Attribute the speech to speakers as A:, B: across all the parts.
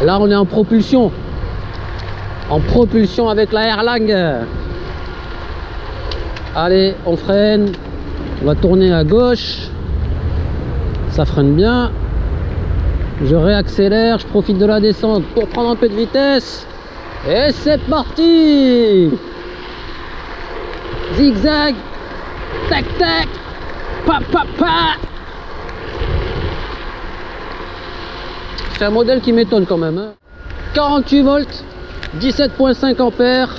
A: Là on est en propulsion. En propulsion avec la Erlang. Allez, on freine. On va tourner à gauche. Ça freine bien. Je réaccélère, je profite de la descente pour prendre un peu de vitesse. Et c'est parti! Zigzag, tac tac, pa pa pa. C'est un modèle qui m'étonne quand même, hein. 48 volts, 17,5 ampères,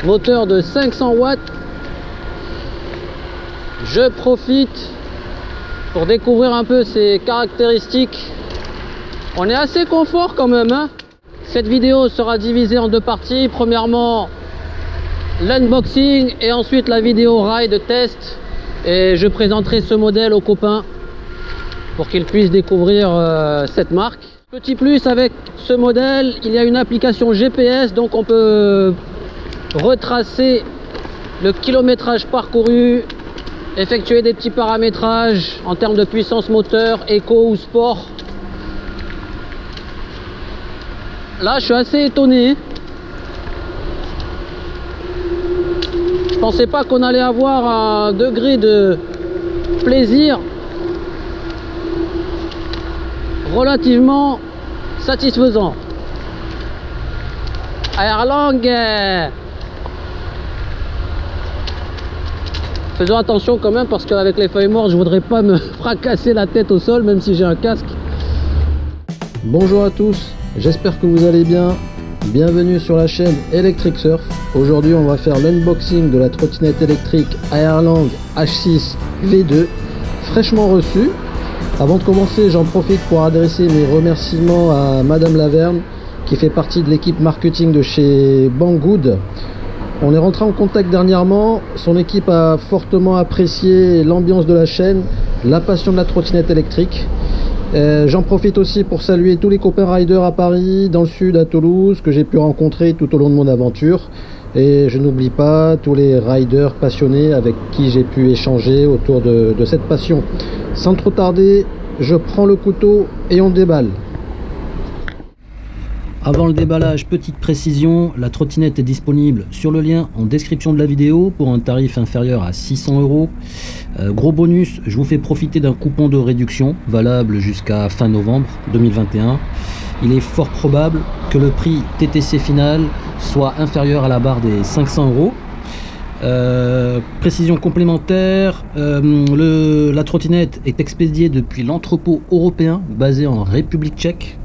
A: moteur de 500 watts. Je profite pour découvrir un peu ses caractéristiques. On est assez confort quand même, hein. Cette vidéo sera divisée en deux parties. Premièrement, l'unboxing et ensuite la vidéo ride test. Et je présenterai ce modèle aux copains pour qu'ils puissent découvrir cette marque. Petit plus avec ce modèle, il y a une application GPS, donc on peut retracer le kilométrage parcouru, effectuer des petits paramétrages en termes de puissance moteur, éco ou sport. Là, je suis assez étonné. Je pensais pas qu'on allait avoir un degré de plaisir relativement satisfaisant. Erlang. Faisons attention quand même parce qu'avec les feuilles mortes, je voudrais pas me fracasser la tête au sol, même si j'ai un casque. Bonjour à tous. J'espère que vous allez bien. Bienvenue sur la chaîne Electric Surf. Aujourd'hui on va faire l'unboxing de la trottinette électrique Erlang H6 V2 fraîchement reçue. Avant de commencer, j'en profite pour adresser mes remerciements à Madame Laverne qui fait partie de l'équipe marketing de chez Banggood. On est rentré en contact dernièrement, son équipe a fortement apprécié l'ambiance de la chaîne, la passion de la trottinette électrique. J'en profite aussi pour saluer tous les copains riders à Paris, dans le sud, à Toulouse, que j'ai pu rencontrer tout au long de mon aventure. Et je n'oublie pas tous les riders passionnés avec qui j'ai pu échanger autour de cette passion. Sans trop tarder, je prends le couteau et on déballe. Avant le déballage, petite précision, la trottinette est disponible sur le lien en description de la vidéo pour un tarif inférieur à 600 €. Gros bonus, je vous fais profiter d'un coupon de réduction valable jusqu'à fin novembre 2021. Il est fort probable que le prix TTC final soit inférieur à la barre des 500 €. Précision complémentaire, la trottinette est expédiée depuis l'entrepôt européen basé en République tchèque.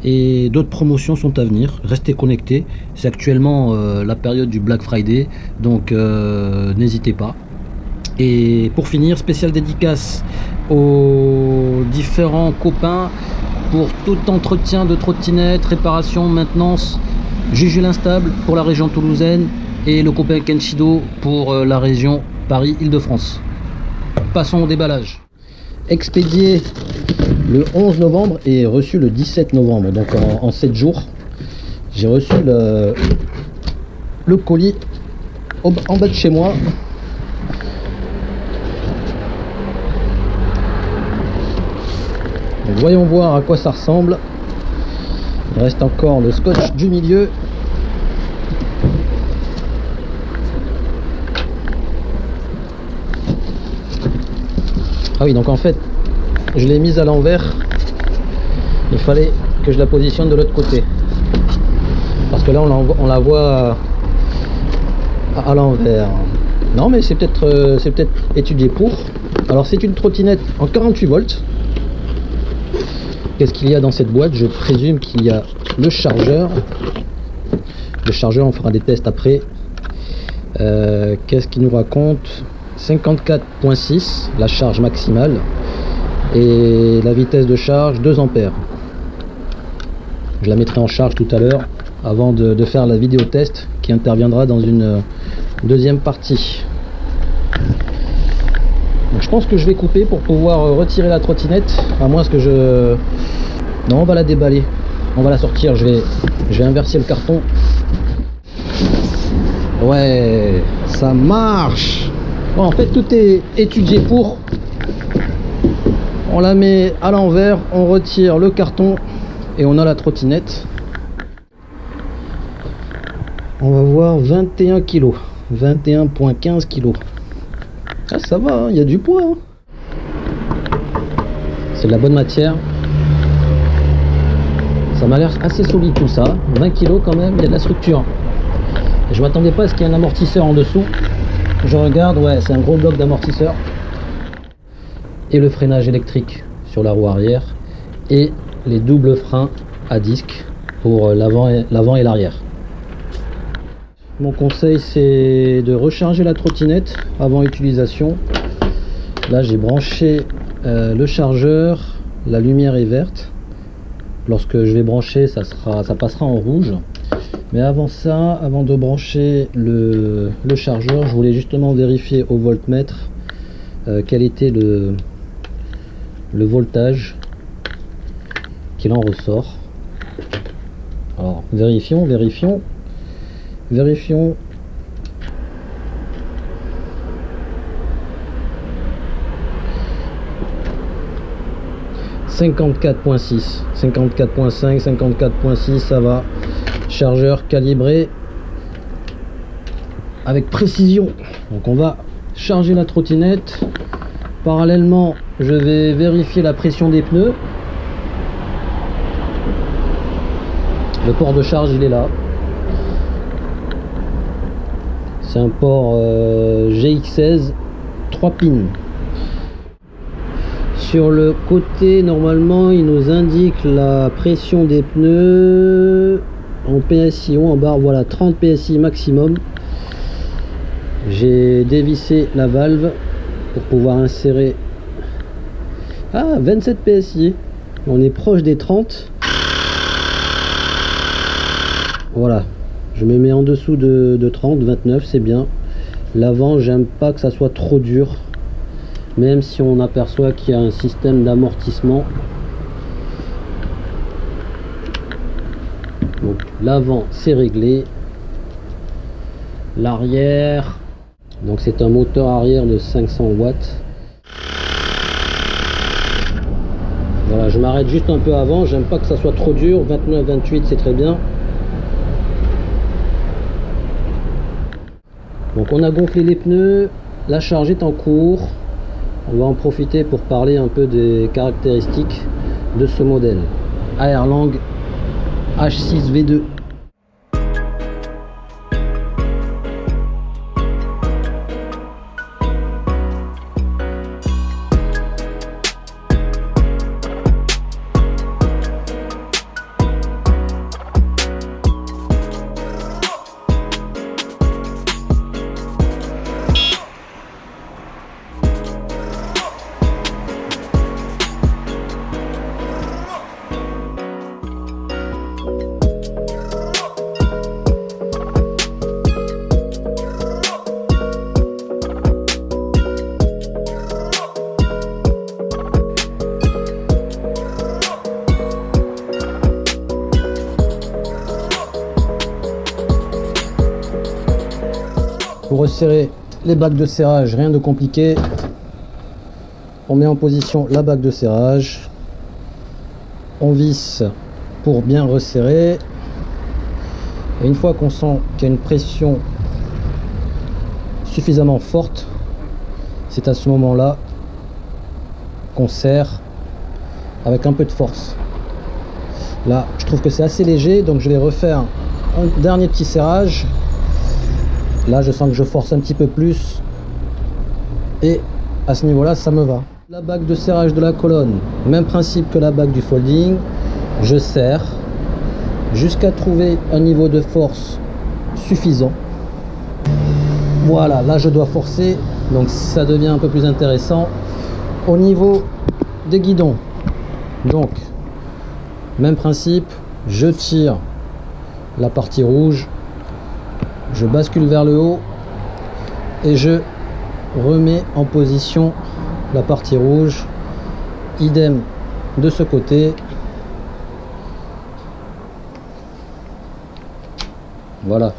A: Et d'autres promotions sont à venir, restez connectés, c'est actuellement la période du Black Friday, donc n'hésitez pas. Et pour finir, spéciale dédicace aux différents copains pour tout entretien de trottinette, réparation, maintenance. Juju l'instable pour la région toulousaine et le copain Kenshido pour la région Paris-Île-de-France. Passons au déballage. Expédié le 11 novembre et reçu le 17 novembre, donc en 7 jours. J'ai reçu le colis en bas de chez moi. Donc, voyons voir à quoi ça ressemble. Il reste encore le scotch du milieu. Ah oui, donc en fait je l'ai mise à l'envers, il fallait que je la positionne de l'autre côté parce que là on la voit à l'envers. Non mais c'est peut-être étudié pour. Alors c'est une trottinette en 48 volts. Qu'est-ce qu'il y a dans cette boîte? Je présume qu'il y a le chargeur. Le chargeur, on fera des tests après. Qu'est-ce qu'il nous raconte? 54,6 la charge maximale et la vitesse de charge 2 ampères. Je la mettrai en charge tout à l'heure avant de faire la vidéo test qui interviendra dans une deuxième partie. Donc je pense que je vais couper pour pouvoir retirer la trottinette, à moins que je... Non, on va la déballer, on va la sortir. Je vais inverser le carton. Ouais, ça marche. Bon, en fait tout est étudié pour. On la met à l'envers, on retire le carton Et on a la trottinette. On va voir 21 kg. 21,15 kg. Ah, ça va, il y a du poids. Hein. C'est de la bonne matière. Ça m'a l'air assez solide tout ça. 20 kg quand même, il y a de la structure. Et je m'attendais pas à ce qu'il y ait un amortisseur en dessous. Je regarde, ouais, c'est un gros bloc d'amortisseur. Et le freinage électrique sur la roue arrière. Et les doubles freins à disque pour l'avant et l'arrière. Mon conseil, c'est de recharger la trottinette avant utilisation. Là, j'ai branché le chargeur. La lumière est verte. Lorsque je vais brancher, ça passera en rouge. Mais avant ça, avant de brancher le chargeur, je voulais justement vérifier au voltmètre quel était le voltage qu'il en ressort. Alors, vérifions. 54.6, 54.5, 54.6, ça va. Chargeur calibré avec précision. Donc on va charger la trottinette. Parallèlement, je vais vérifier la pression des pneus. Le port de charge, il est là. C'est un port GX16 3 pins. Sur le côté, normalement, il nous indique la pression des pneus en PSI ou en barre. Voilà, 30 PSI maximum. J'ai dévissé la valve pour pouvoir insérer. Ah, 27 PSI. On est proche des 30. Voilà. Je me mets en dessous de 30, 29, c'est bien. L'avant, j'aime pas que ça soit trop dur. Même si on aperçoit qu'il y a un système d'amortissement. Donc l'avant, c'est réglé. L'arrière, donc c'est un moteur arrière de 500 watts. Voilà, je m'arrête juste un peu avant. J'aime pas que ça soit trop dur. 29, 28, c'est très bien. Donc on a gonflé les pneus, la charge est en cours. On va en profiter pour parler un peu des caractéristiques de ce modèle. Airlang H6 V2. Pour resserrer les bacs de serrage, rien de compliqué. On met en position la bague de serrage. On visse pour bien resserrer. Et une fois qu'on sent qu'il y a une pression suffisamment forte, c'est à ce moment-là qu'on serre avec un peu de force. Là, je trouve que c'est assez léger, donc je vais refaire un dernier petit serrage. Là, je sens que je force un petit peu plus. Et à ce niveau-là, ça me va. La bague de serrage de la colonne, même principe que la bague du folding. Je serre jusqu'à trouver un niveau de force suffisant. Voilà, là je dois forcer, donc ça devient un peu plus intéressant. Au niveau des guidons, donc même principe, je tire la partie rouge, je bascule vers le haut et je remets en position la partie rouge. Idem de ce côté. Voilà,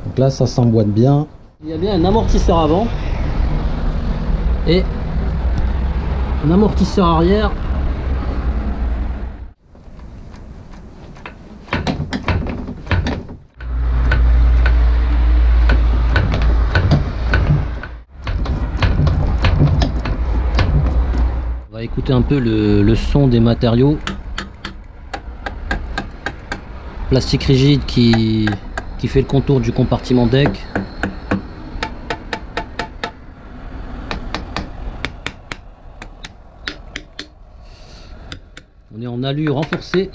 A: donc là ça s'emboîte bien. Il y a bien un amortisseur avant et un amortisseur arrière On va écouter un peu le son des matériaux. Plastique rigide qui fait le contour du compartiment deck. On est en alu renforcé.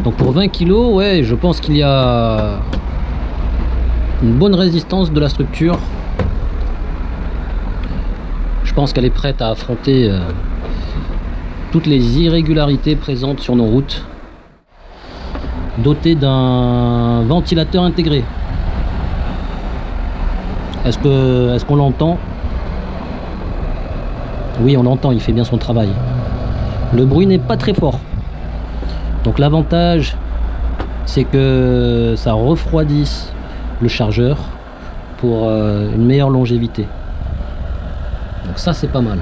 A: Donc pour 20 kg, ouais, je pense qu'il y a une bonne résistance de la structure. Je pense qu'elle est prête à affronter toutes les irrégularités présentes sur nos routes. Dotée d'un ventilateur intégré. Est-ce qu'on l'entend? Oui, on l'entend, il fait bien son travail. Le bruit n'est pas très fort. Donc l'avantage, c'est que ça refroidisse le chargeur pour une meilleure longévité. Donc ça, c'est pas mal.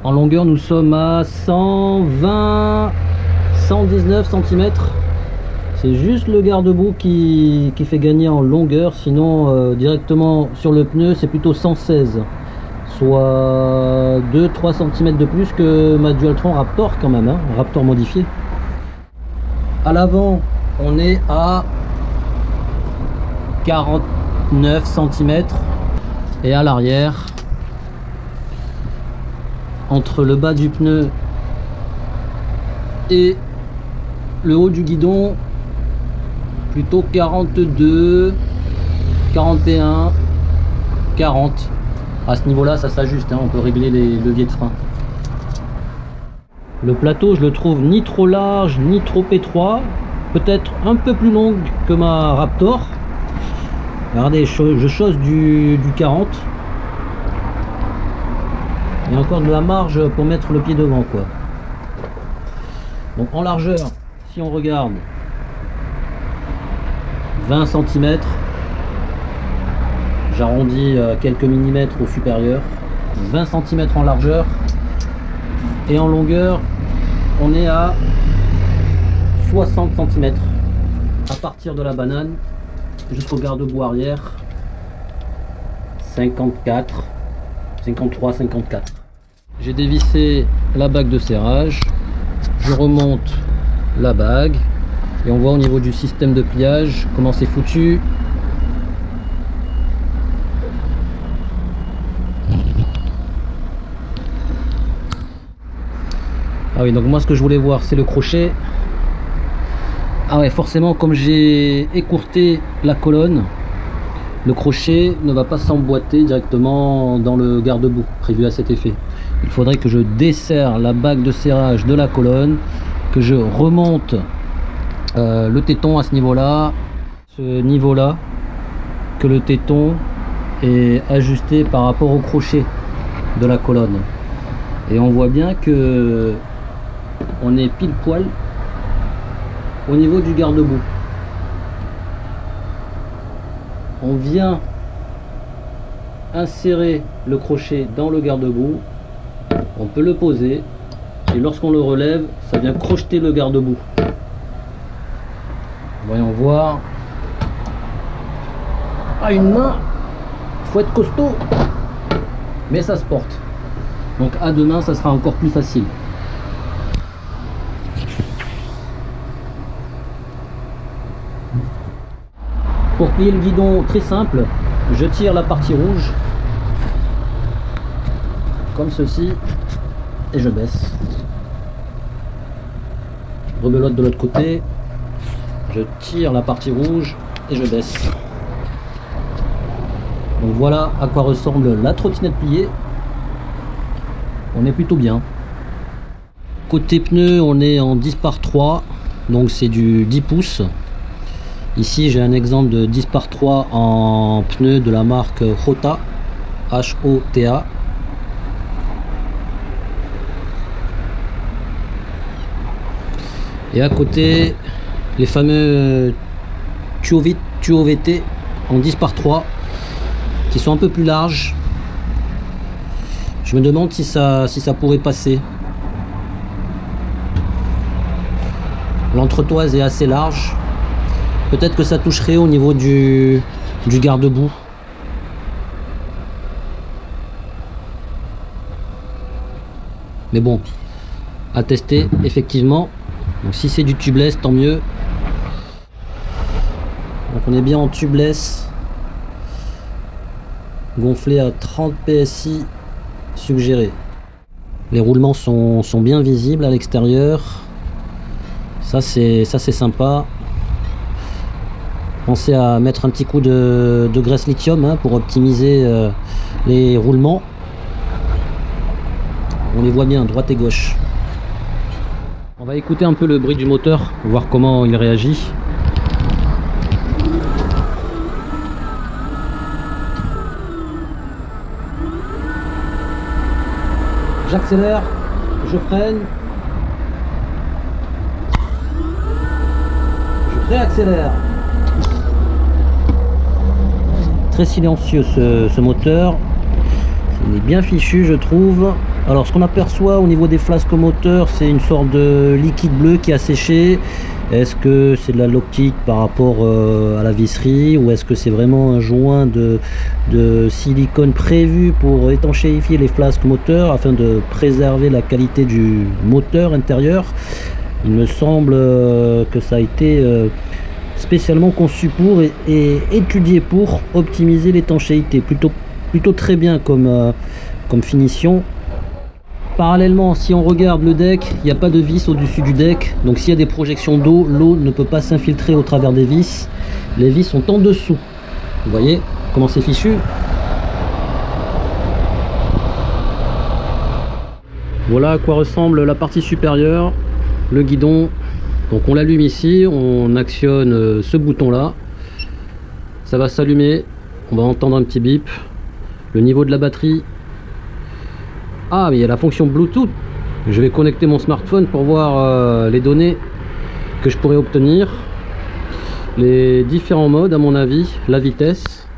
A: En longueur, nous sommes à 120, 119 cm. C'est juste le garde-boue qui fait gagner en longueur. Sinon, directement sur le pneu, c'est plutôt 116. Soit 2-3 cm de plus que ma Dualtron Raptor quand même, hein, Raptor modifié. À l'avant, on est à 49 cm. Et à l'arrière, entre le bas du pneu et le haut du guidon, plutôt 42, 41, 40. À ce niveau là, ça s'ajuste, hein, on peut régler les leviers de frein. Le plateau, je le trouve ni trop large ni trop étroit, peut-être un peu plus longue que ma Raptor. Regardez, je chausse du 40. Il y a encore de la marge pour mettre le pied devant, quoi. Donc en largeur, si on regarde, 20 cm. J'arrondis quelques millimètres au supérieur. 20 cm en largeur. Et en longueur, on est à 60 cm. À partir de la banane jusqu'au garde-boue arrière, 54, 53, 54. J'ai dévissé la bague de serrage. Je remonte la bague et on voit au niveau du système de pliage comment c'est foutu. Ah oui, donc moi ce que je voulais voir, c'est le crochet. Ah ouais, forcément, comme j'ai écourté la colonne, le crochet ne va pas s'emboîter directement dans le garde-boue prévu à cet effet. Il faudrait que je desserre la bague de serrage de la colonne, que je remonte le téton à ce niveau-là, que le téton est ajusté par rapport au crochet de la colonne. Et on voit bien que on est pile poil au niveau du garde-boue. On vient insérer le crochet dans le garde-boue, on peut le poser et lorsqu'on le relève, ça vient crocheter le garde-boue. Voyons voir. Ah, une main, faut être costaud, mais ça se porte. Donc à deux mains, ça sera encore plus facile. Pour plier le guidon, très simple, je tire la partie rouge comme ceci et je baisse. Rebelote de l'autre côté, je tire la partie rouge et je baisse. Donc voilà à quoi ressemble la trottinette pliée. On est plutôt bien. Côté pneus, on est en 10 par 3, donc c'est du 10 pouces. Ici j'ai un exemple de 10 par 3 en pneus de la marque Hota, H-O-T-A. Et à côté, les fameux Tuovt en 10 par 3 qui sont un peu plus larges. Je me demande si ça pourrait passer. L'entretoise est assez large. Peut-être que ça toucherait au niveau du garde-boue. Mais bon, à tester effectivement. Donc si c'est du tubeless, tant mieux. Donc on est bien en tubeless, gonflé à 30 PSI suggéré. Les roulements sont bien visibles à l'extérieur. Ça c'est sympa. Pensez à mettre un petit coup de graisse lithium hein, pour optimiser les roulements. On les voit bien droite et gauche. On va écouter un peu le bruit du moteur, voir comment il réagit. J'accélère, je freine, je réaccélère. Très silencieux ce moteur, il est bien fichu je trouve. Alors ce qu'on aperçoit au niveau des flasques moteurs, c'est une sorte de liquide bleu qui a séché. Est-ce que c'est de la loctite par rapport à la visserie, ou est-ce que c'est vraiment un joint de silicone prévu pour étanchéifier les flasques moteurs afin de préserver la qualité du moteur intérieur? Il me semble que ça a été spécialement conçu pour et étudié pour optimiser l'étanchéité. Plutôt très bien comme finition. Parallèlement, si on regarde le deck, il n'y a pas de vis au-dessus du deck. Donc s'il y a des projections d'eau, l'eau ne peut pas s'infiltrer au travers des vis. Les vis sont en dessous. Vous voyez comment c'est fichu? Voilà à quoi ressemble la partie supérieure, le guidon. Donc on l'allume ici, on actionne ce bouton là. Ça va s'allumer, on va entendre un petit bip. Le niveau de la batterie. Ah, mais il y a la fonction Bluetooth. Je vais connecter mon smartphone pour voir les données que je pourrais obtenir. Les différents modes à mon avis, la vitesse.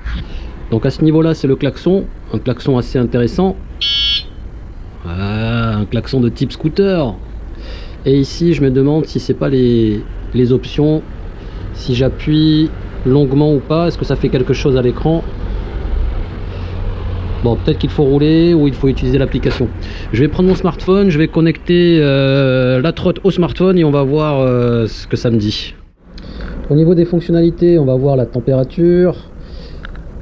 A: Donc à ce niveau là c'est le klaxon, un klaxon assez intéressant. Ah, un klaxon de type scooter. Et ici je me demande si c'est pas les options, si j'appuie longuement ou pas, est-ce que ça fait quelque chose à l'écran? Bon, peut-être qu'il faut rouler ou il faut utiliser l'application. Je vais prendre mon smartphone, je vais connecter la trotte au smartphone et on va voir ce que ça me dit. Au niveau des fonctionnalités, on va voir la température,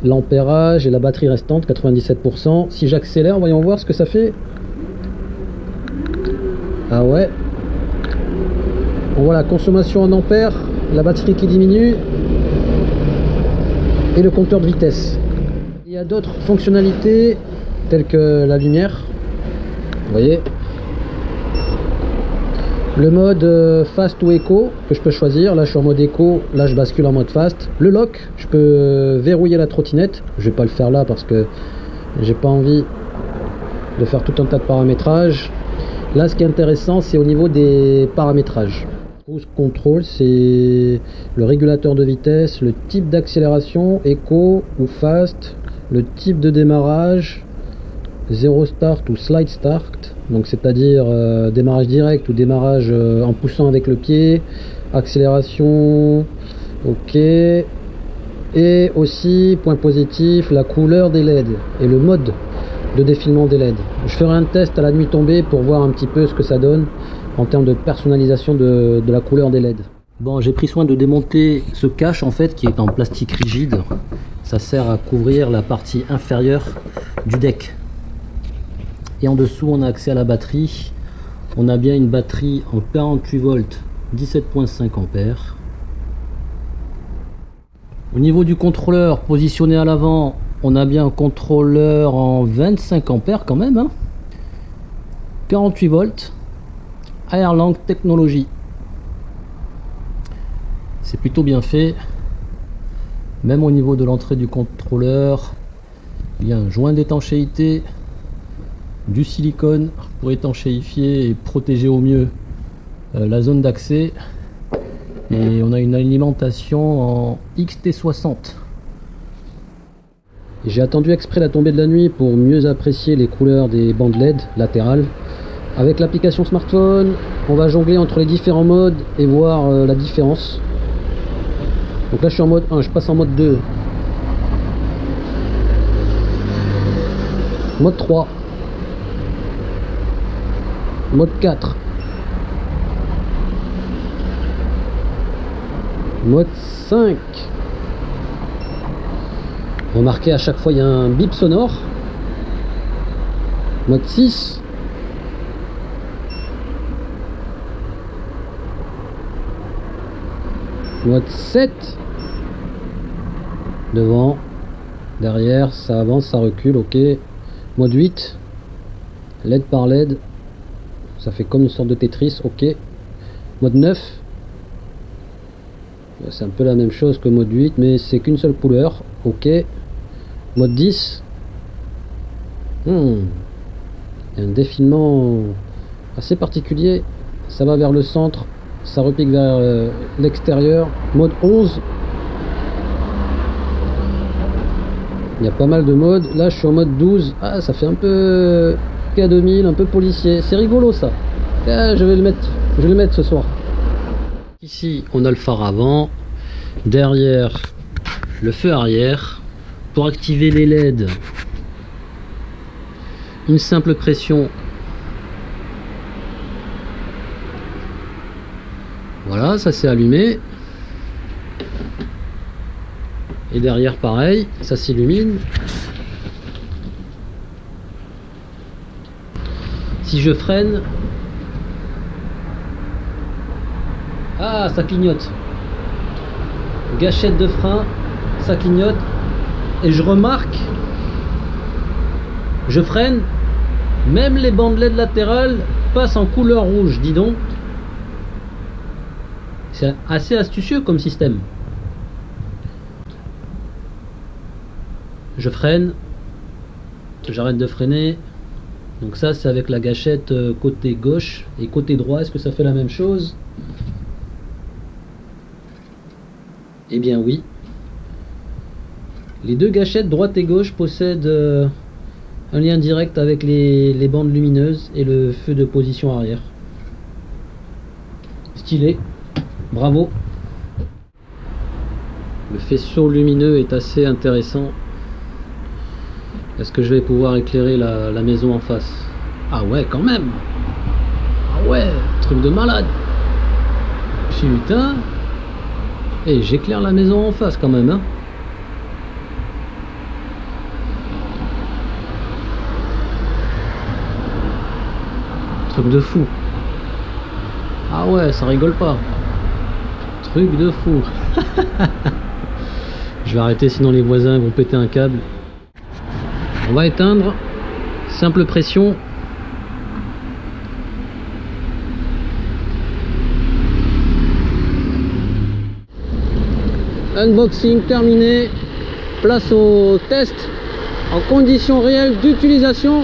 A: l'ampérage et la batterie restante, 97%. Si j'accélère, voyons voir ce que ça fait. Ah ouais. On voit la consommation en ampères, la batterie qui diminue et le compteur de vitesse. Il y a d'autres fonctionnalités telles que la lumière, vous voyez, le mode fast ou eco que je peux choisir. Là je suis en mode eco, là je bascule en mode fast. Le lock, je peux verrouiller la trottinette, je vais pas le faire là parce que j'ai pas envie de faire tout un tas de paramétrages. Là ce qui est intéressant c'est au niveau des paramétrages. Cruise control, c'est le régulateur de vitesse, le type d'accélération, eco ou fast, le type de démarrage, zero start ou slide start, donc c'est-à-dire démarrage direct ou démarrage en poussant avec le pied, accélération, ok, et aussi point positif, la couleur des LED et le mode de défilement des LED. Je ferai un test à la nuit tombée pour voir un petit peu ce que ça donne en termes de personnalisation de la couleur des LED. Bon, j'ai pris soin de démonter ce cache en fait qui est en plastique rigide. Ça sert à couvrir la partie inférieure du deck. Et en dessous, on a accès à la batterie. On a bien une batterie en 48 volts, 17,5 ampères. Au niveau du contrôleur positionné à l'avant, on a bien un contrôleur en 25 ampères quand même. Hein. 48 volts. Airlang Technology. C'est plutôt bien fait. Même au niveau de l'entrée du contrôleur, il y a un joint d'étanchéité, du silicone pour étanchéifier et protéger au mieux la zone d'accès. Et on a une alimentation en XT60. J'ai attendu exprès la tombée de la nuit pour mieux apprécier les couleurs des bandes LED latérales. Avec l'application smartphone, On va jongler entre les différents modes et voir la différence. Donc là je suis en mode 1, je passe en mode 2. Mode 3. Mode 4. Mode 5. Remarquez, à chaque fois il y a un bip sonore. Mode 6. Mode 7. Devant, derrière, ça avance, ça recule, ok. Mode 8. LED par LED. Ça fait comme une sorte de Tetris, ok. Mode 9. C'est un peu la même chose que mode 8, mais c'est qu'une seule couleur, ok. Mode 10. Il y a un défilement assez particulier. Ça va vers le centre, ça repique vers l'extérieur. Mode 11. Il y a pas mal de modes. Là je suis en mode 12. Ah, ça fait un peu K2000, un peu policier. C'est rigolo ça. Ah, je vais le mettre ce soir. Ici on a le phare avant, derrière le feu arrière. Pour activer les LED, une simple pression. Voilà, ça s'est allumé. Et derrière pareil, ça s'illumine. Si je freine, ah, ça clignote. Gâchette de frein, ça clignote. Et je remarque, je freine, même les bandelettes latérales passent en couleur rouge, dis donc. C'est assez astucieux comme système. Je freine, j'arrête de freiner. Donc ça c'est avec la gâchette côté gauche et côté droit. Est-ce que ça fait la même chose? Eh bien oui. Les deux gâchettes droite et gauche possèdent un lien direct avec les bandes lumineuses et le feu de position arrière. Stylé, bravo. Le faisceau lumineux est assez intéressant. Est-ce que je vais pouvoir éclairer la maison en face? Ah ouais, quand même. Ah ouais, truc de malade. Putain. Et j'éclaire la maison en face quand même, hein. Truc de fou. Ah ouais, ça rigole pas. Truc de fou. Je vais arrêter sinon les voisins vont péter un câble. On va éteindre. Simple pression. Unboxing terminé. Place au test en conditions réelles d'utilisation.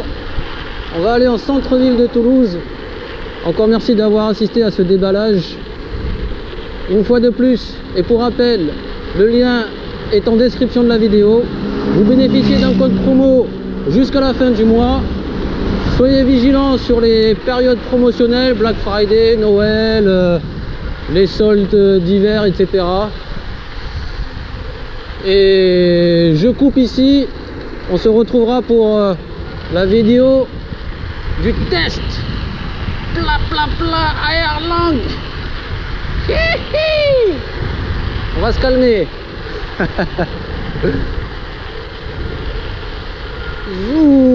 A: On va aller en centre-ville de Toulouse. Encore merci d'avoir assisté à ce déballage. Une fois de plus, et pour rappel, le lien est en description de la vidéo. Vous bénéficiez d'un code promo jusqu'à la fin du mois. Soyez vigilants sur les périodes promotionnelles, Black Friday, Noël, les soldes d'hiver, etc. Et je coupe ici. On se retrouvera pour la vidéo du test. Pla pla pla Airlang. On va se calmer. Ouh.